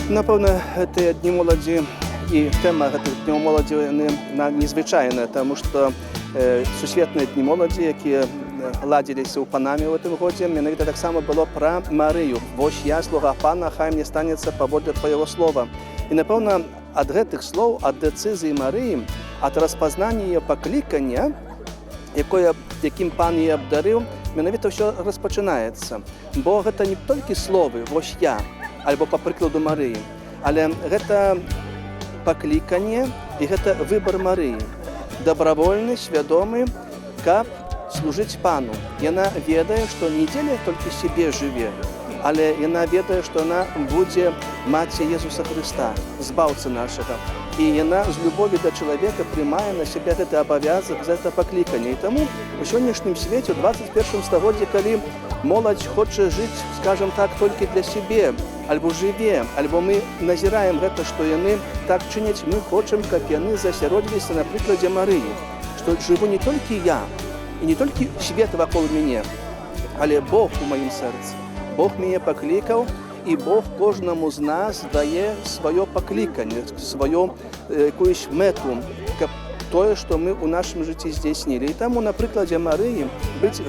Напевно, ті Дні молоді і тема цих Днів молоді незвичайна, тому що сусвітні Дні молоді, які ладилися у Панамі в цьому році, менавіта так само було про Марію. «Вось я, слуга Пана, хай мені станеться поводле Твоєго слова». І, напевно, від гэтых слов, від децизії Марії, від розпознання її покликання, яким Пан її обдарив, менавіта все розпочинається. Бо це не тільки слови «Вось я», або по прикладу Марії, але гэта пакліканне і гэта выбар Марії. Добровольны, свядомы, каб служыць Пану. Яна ведае, што не дзеля толькі сябе жыве, але яна ведае, што яна будзе маці Езуса Хрыста, збаўцы нашага. І яна з любові да чалавека прымае на сябе гэты абавязак за гэта пакліканне. І таму у сённяшнім свеце, у 21 стагоддзі, калі моладзь хоча жыць, скажам так, толькі для сябе, альбо жыве, альбо мы назіраем гэта, што яны так чыняць, мы хочам, каб яны засяродзіліся на прыкладзе Марыі, што жыву не толькі я, і не толькі свет вакол мяне, але Бог у маім сэрцы. Бог мяне паклікаў, і Бог кожнаму з нас дае сваё пакліканне, сваю якуюсь мэту, каб тое, што мы ў нашым жыцці здзейснілі. І таму на прыкладзе Марыі быць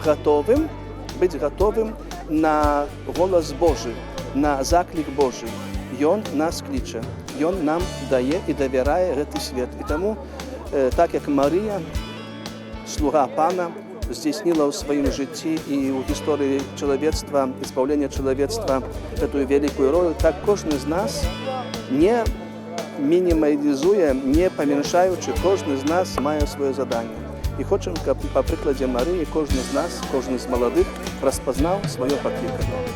гатовым на голас Божы, на заклік Божий. Ён нас кліча, Ён нам дае і давярае гэты свет. І таму, так як Марыя, слуга Пана, здзейсніла ў сваім жыцці і ў гісторыі чалавецтва, збаўлення чалавецтва гэтую вялікую ролю, так кожны з нас не мінімалізуе, не памяншаючы, кожны з нас мае сваё заданне. І хочам, каб па прыкладзе Марыі кожны з нас, кожны з маладых распазнаў сваё пакліканне.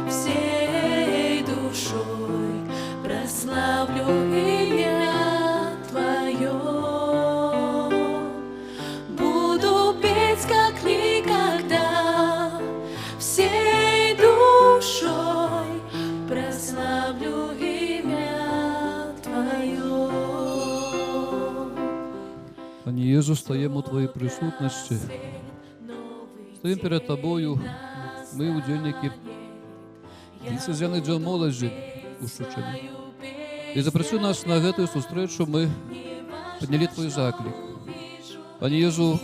Всей душой прославлю имя Твое. Буду петь, как никогда, всей душой прославлю имя Твое. Пане Єжу, стаємо у Твоїй присутності. Стоїмо перед Тобою, ми, удільники, ліцезіяни Дня молоді у Шучеві. І запросив нас на гэтую зустрічу, ми підняли Твій заклик. Пане Єжу,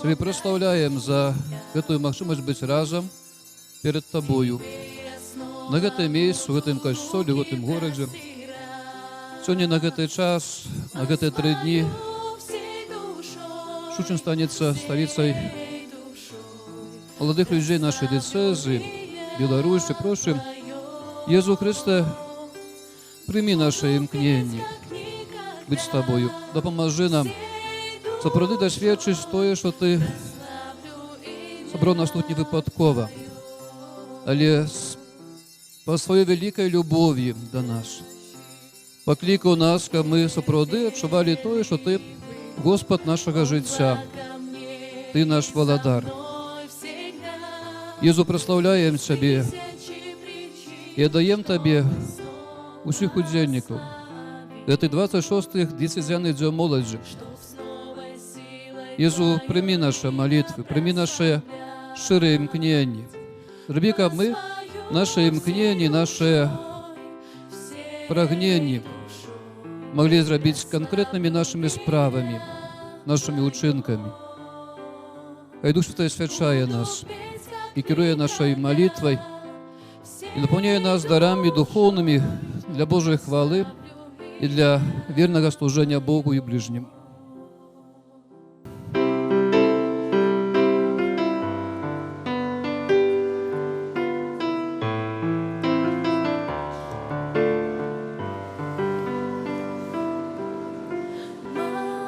Тебе прославляємо за гэтую магчымасць быць разом перед Тобою. На гэтым месцы, у гэтым касцёле, у гэтым горадзе. Сёння на гэты час, на гэтыя 3 дні Шучын станецца сталіцай молодых людей нашей диецезы, Беларуси, просим, Иисус Христе, прими наше імкнення быть с Тобою. Допоможи нам сапраўды досвідчыць тое, що Ти собрав нас тут не випадково, але по своей великой любові до нас. Покликав нас, каб ми сапраўды адчували тое, що Ти Господь нашого життя, Ти наш володар. Єзу, прославляємо Тебе і віддаємо Тобі усіх удзельників. Це 26-й дієцезіальний День молоді. Єзу, прийми наші молитви, прийми наші щирі імкнення. Зроби, каб ми наші імкнення, наші прагнення могли зробити конкретними нашими справами, нашими учинками. Хай Дух Святой освячає нас і керує нашою молитвою и наполняй нас дарами духовными для Божьей хвалы и для верного служения Богу и ближним.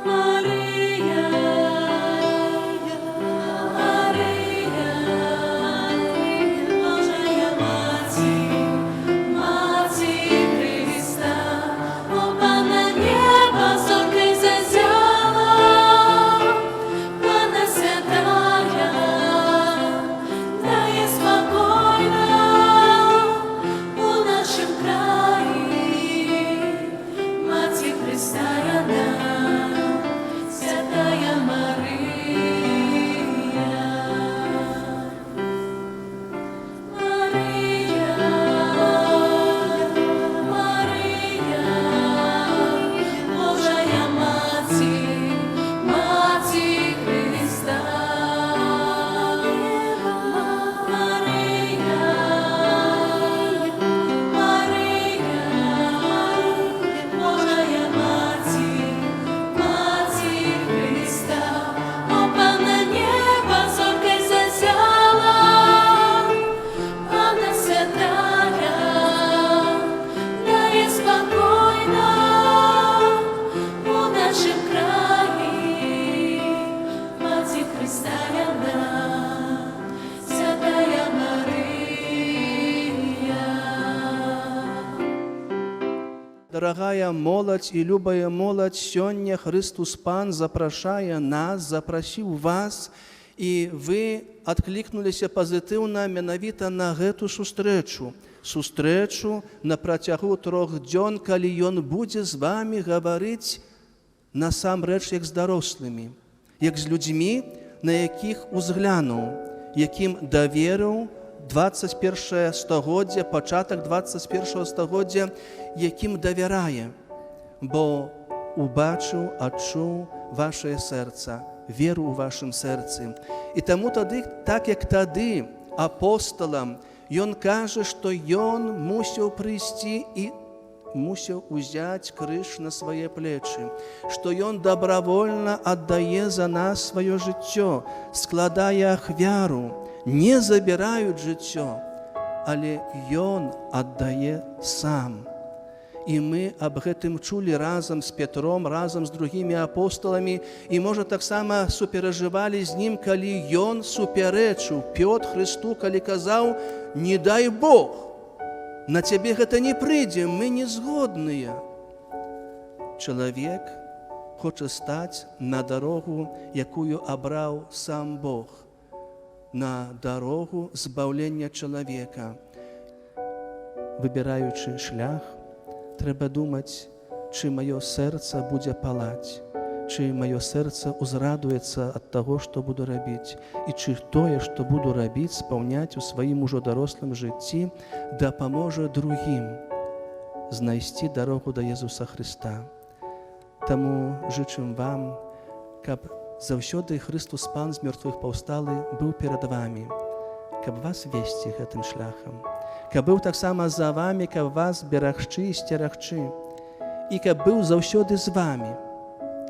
Мария, Мария, Божая Матерь, Матерь Христа, оба на небо зоркой зазяла, Панна святая, да и спокойно у нашем крае, Матерь Христа она, Святая Мария. Мария, Мария, Божая Матерь, Матерь Христа. Мария, Мария, Божая Матерь, Матерь Христа, оба на небо зоркой зазяла, Панна святая, да и спокойно у нашем крае, Матерь Христа она, Святая Мария. Дорогая молодь и любая молодь, сёння Христос Пан запрашае нас, запрасіў вас, і вы адклікнуліся пазітыўна менавіта на гэту сустрэчу. Сустрэчу на працягу 3 дзён, калі Ён будзе з вами гаварыць насамрэч як з дарослымі, як з людзьмі, на якіх узглянуў, якім даверыў 21 стагоддзя, пачатак 21 стагоддзя, якім давярае, бо убачыў, адчуў вашае сэрца, веру ў вашым сэрцы. І таму тады, так як тады апосталам, ён кажа, што ён мусіў прыйсці і мусіў узяць крыж на свае плечы, што ён добровольна аддае за нас сваё жыццё, складае ахвяру, не забіраюць жыццё, але ён аддае сам. І мы аб гэтым чулі разам з Петром, разам з другімі апосталамі, і, можа, таксама суперажывалі з ім, калі ён супярэчыў Пётр Христу, калі казаў: «Не дай Бог, на цябе гэта не прыйдзе, мы не згодныя». Чалавек хоча стаць на дарогу, якую абраў сам Бог, на дарогу збаўлення чалавека. Выбіраючы шлях, трэба думаць, чы маё сэрца будзе палаць, чы маё сэрца ўзрадуецца ад таго, што буду рабіць, і чы тое, што буду рабіць, спаўняць у сваім ужо дарослым жыцці, дапаможа другім знайсці дарогу да Езуса Христа. Таму жычым вам, каб заўсёды Христос Пан з мёртвых паўсталы быў перад вамі, каб вас весці гэтым шляхам, каб быў таксама за вамі, каб вас берагчы і сцерагчы, і каб быў заўсёды з вамі,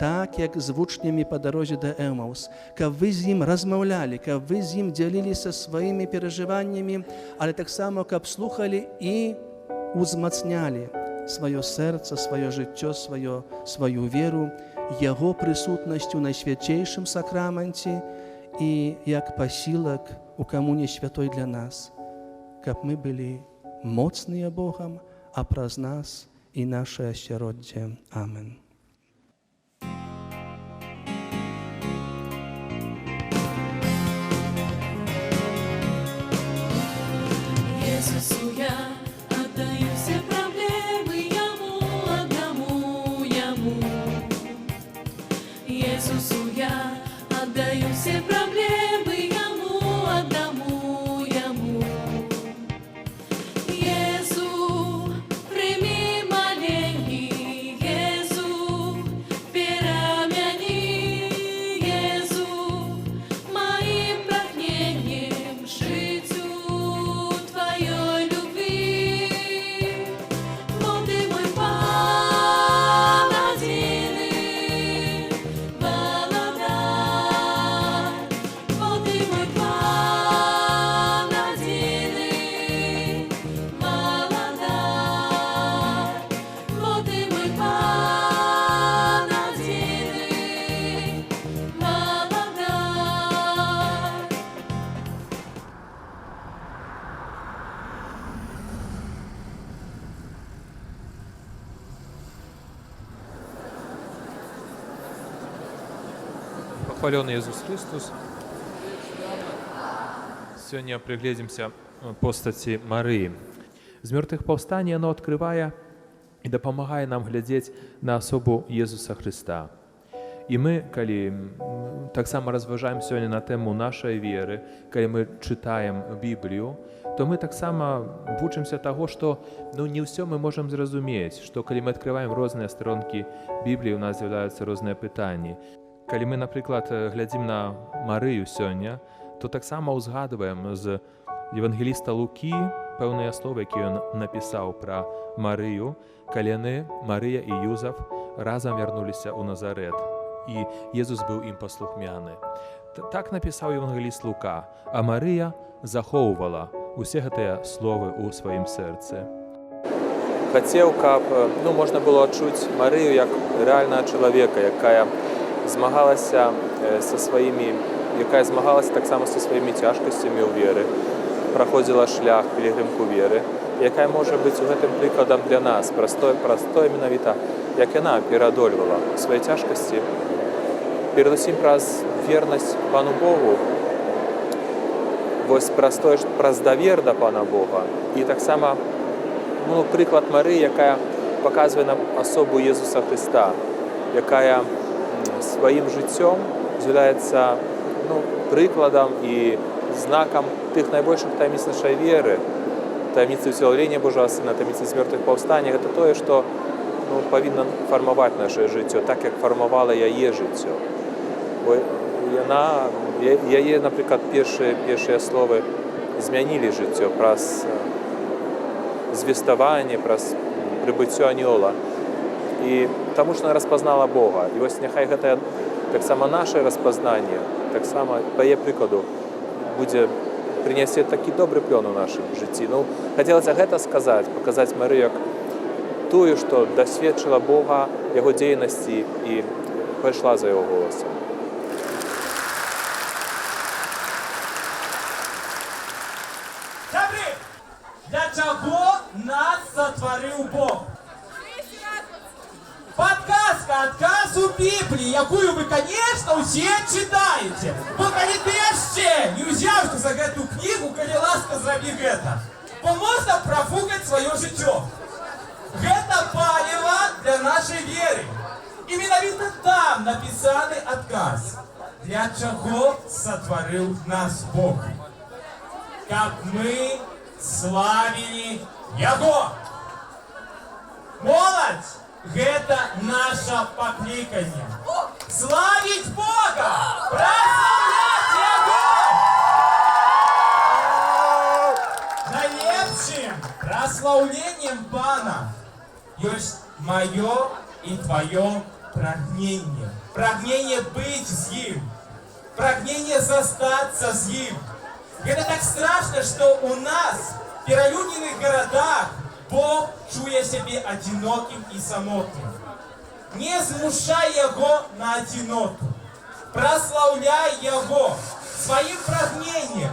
так, як з вучнямі па дарозе да Эмаус, каб вы з ім размаўлялі, каб вы з ім дзяліліся сваімі перажываннямі, але таксама, каб слухалі і узмацнялі сваё сэрца, сваё жыццё, сваю веру, Яго прысутнасцю на свяцейшым сакраменце і як пасілак у камуне святой для нас, каб мы былі моцныя Богам, а праз нас і наше асяроддзе. Амен. Иисусу я отдаю все проблемы Ему одному, Ему. Иисусу я отдаю все проблемы Ему одному, Ему. Иисус, прими моленьки, Иисус, хвалёны Иисус Христос. Сегодня приглядимся постаці Марыі. З мёртвых паўстання яно адкрывае і дапамагае нам глядзець на асобу Езуса Христа. І мы, калі таксама разважаем сёння на тэму нашай веры, калі мы чытаем Біблію, то мы таксама вучымся таго, што не ўсё мы можам зразумець, што калі мы адкрываем розныя старонкі Бібліі, у нас з'яўляюцца розныя пытанні. Калі мы, напрыклад, глядзім на Марыю сёння, то таксама ўзгадваем з евангеліста Лукі пэўныя словы, якія ён напісаў пра Марыю, калі яны, Марыя і Юзаф, разам вярнуліся ў Назарэт, і Езус быў ім паслухмяны. Так напісаў евангеліст Лука, а Марыя захоўвала усе гэтыя словы ў сваім сэрцы. Хацеў, каб можна было адчуць Марыю як рэальнага чалавека, якая змагалася таксама са сваімі цяжкасцямі ў веры, праходзіла шлях пілігрымку веры, якая можа быць у гэтым прыкладам для нас, простое менавіта, як яна пераадольвала свае цяжкасці, перадусім праз вернасць Пану Богу, вось праз давер да Пана Бога. І таксама прыклад Марыі, якая паказвае нам асобу Езуса Христа, якая сваім жыццём з'яўляецца прыкладам і знакам тых найбольшых таямніц нашай веры, таямніцы ўсялаўлення Божага Сына, таямніцы з мёртвых паўстання. Гэта тое, што павінна фармаваць нашае жыццё, так як фармавала яе жыццё. Бо яе, напрыклад, першыя словы змянілі жыццё праз звеставанне, праз прыбыццё анёла. І таму што яна распазнала Бога. І вось няхай гэтае таксама нашае распазнанне, таксама па яе прыкладу будзе прынясе такі добры плён у нашым жыцці. Хацелася гэта сказаць, паказаць Марыю як тую, што дасведчыла Бога, яго дзейнасці і пайшла за яго голасам. Добры! Для чаго нас сотворыў Бог? Подказка, отказ у Библии, якую вы, конечно, все читаете. Бо калі ты яшчэ не ўзяўся за гэту книгу, калі ласка, зрабі гэта, бо можна профукаць сваё жыццё. Гэта паліва для нашай веры. І менавіта там напісаны адказ. Для чаго сотворыў нас Бог? Каб мы славілі Яго. Моладзь! Гэта наша пакліканне. Славіць Бога! Праслаўляць Яго! Найлепшым праслаўленнем Пана ёсць маё і тваё прагненне. Прагненне быць з ім. Прагненне застацца з ім. Гэта так страшна, што у нас, в пералюдненых гарадах, Бог чуе сябе адзінокім і самотным. Не змушай Яго на адзіноту. Праслаўляй Яго сваім прагненнем.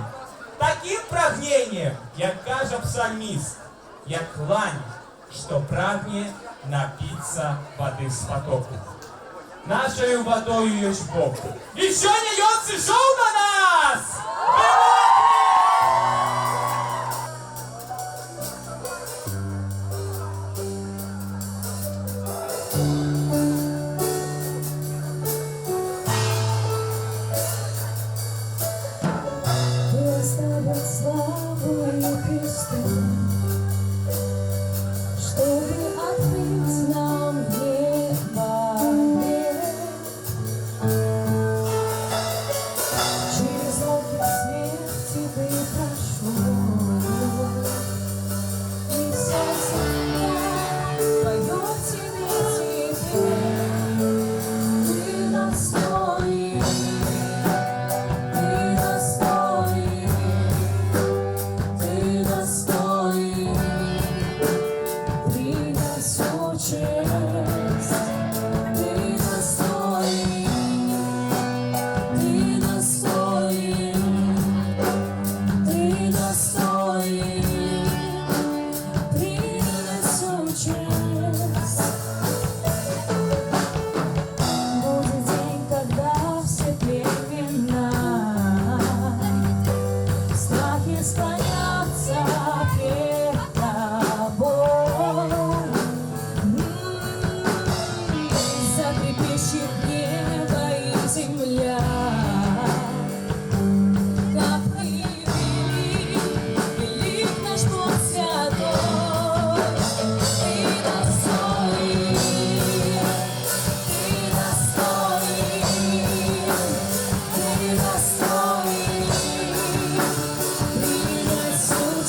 Такім прагненнем, як кажа псальміст, як лань, што прагне напіцца вады з патоку. Нашаю вадою ёсць Бог. І сёння ён сышоў на нас!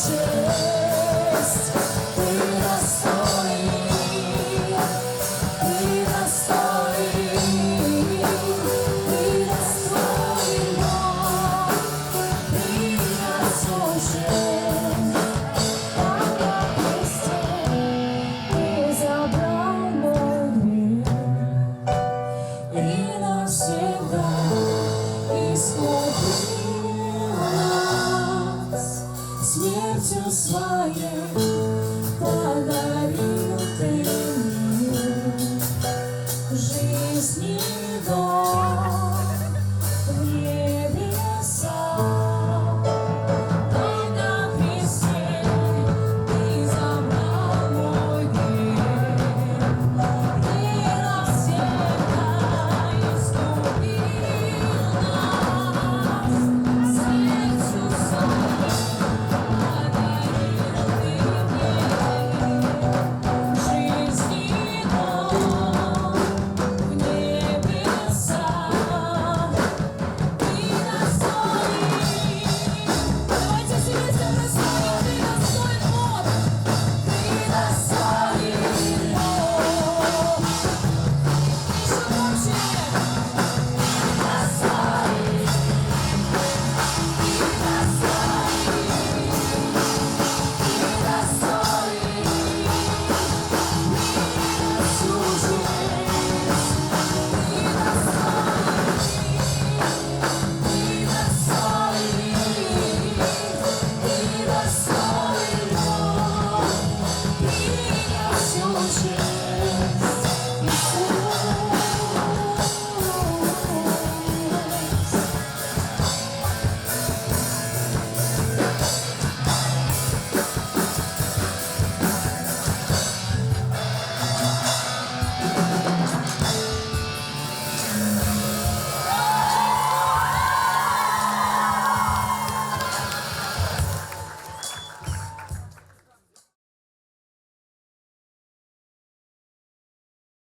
честь, ты достоин, ты достоин, ты достоин, Бог, превознесен. Там на кресте ты забрал мой грех и навсегда искупил нас смертью своей, подарил